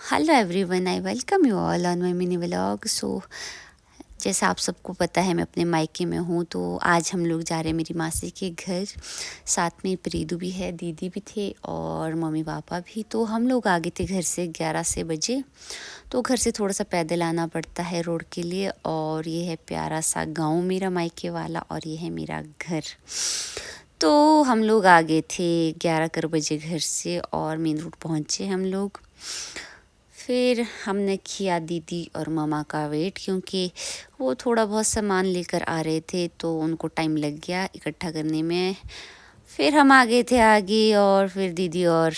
Hello everyone, I welcome you all on my mini vlog. जैसा आप सबको पता है, मैं अपने मायके में हूँ। तो आज हम लोग जा रहे हैं मेरी मासी के घर। साथ में प्रीदू भी है, दीदी भी थे और मम्मी पापा भी। तो हम लोग आ गए थे घर से 11 से बजे। तो घर से थोड़ा सा पैदल आना पड़ता है रोड के लिए। और ये है प्यारा सा गाँव मेरा मायके वाला, और ये है मेरा घर। तो हम लोग आ गए थे 11 कर बजे घर से और मेन रोड पहुँचे हम लोग। फिर हमने किया दीदी और मामा का वेट, क्योंकि वो थोड़ा बहुत सामान लेकर आ रहे थे तो उनको टाइम लग गया इकट्ठा करने में। फिर हम आ गए थे आगे और फिर दीदी और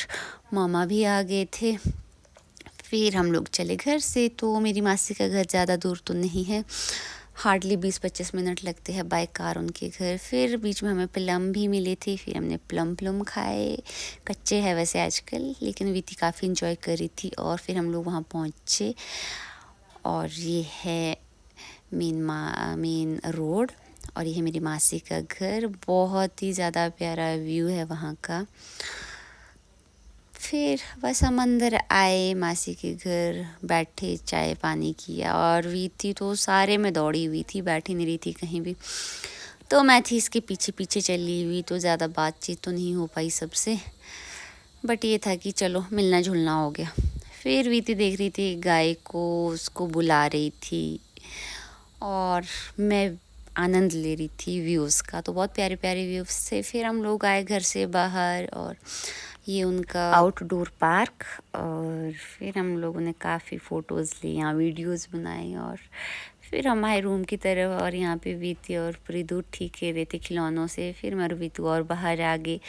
मामा भी आ गए थे। फिर हम लोग चले घर से। तो मेरी मासी का घर ज़्यादा दूर तो नहीं है, हार्डली 20-25 मिनट लगते हैं बाय कार उनके घर। फिर बीच में हमें प्लम भी मिले थे, फिर हमने प्लम खाए। कच्चे हैं वैसे आजकल, लेकिन वीती काफ़ी इंजॉय कर रही थी। और फिर हम लोग वहाँ पहुँचे और ये है मेन रोड, और ये है मेरी मासी का घर। बहुत ही ज़्यादा प्यारा व्यू है वहाँ का। फिर बस हम अंदर आए मासी के घर, बैठे, चाय पानी किया। और वीथी तो सारे में दौड़ी हुई थी, बैठी नहीं रही थी कहीं भी। तो मैं थी इसके पीछे पीछे चली हुई, तो ज़्यादा बातचीत तो नहीं हो पाई सबसे। बट ये था कि चलो मिलना जुलना हो गया। फिर वीथी देख रही थी गाय को, उसको बुला रही थी और मैं आनंद ले रही थी व्यूज़ का। तो बहुत प्यारे प्यारे व्यूज़ थे। फिर हम लोग आए घर से बाहर, और ये उनका आउटडोर पार्क। और फिर हम लोगों ने काफ़ी फ़ोटोज़ ली, यहाँ वीडियोज़ बनाई। और फिर हम आए रूम की तरफ, और यहाँ पे वीती और प्रीदू ठीक खेल रहे थे खिलौनों से। फिर मैं और वीतू और बाहर आ गए,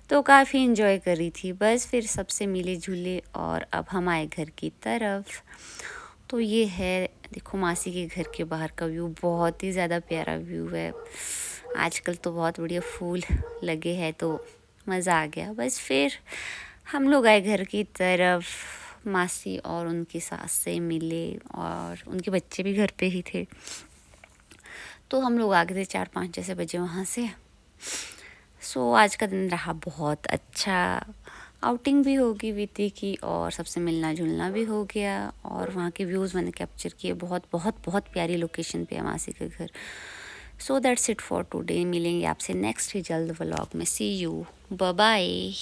तो काफ़ी इंजॉय कर रही थी। बस फिर सबसे मिले जुले और अब हम आए घर की तरफ। तो ये है, देखो मासी के घर के बाहर का व्यू, बहुत ही ज़्यादा प्यारा व्यू है। आजकल तो बहुत बढ़िया फूल लगे हैं, तो मज़ा आ गया। बस फिर हम लोग आए घर की तरफ। मासी और उनकी सास से मिले, और उनके बच्चे भी घर पे ही थे। तो हम लोग आ गए थे 4-5 जैसे बजे वहाँ से। आज का दिन रहा बहुत अच्छा। आउटिंग भी होगी वीती की, और सबसे मिलना जुलना भी हो गया। और वहाँ के व्यूज़ मैंने कैप्चर किए। बहुत बहुत बहुत प्यारी लोकेशन पे है मासी के घर। That's it for today. मिलेंगे आपसे नेक्स्ट ही जल्द व्लॉग में। सी यू, बाय बाय।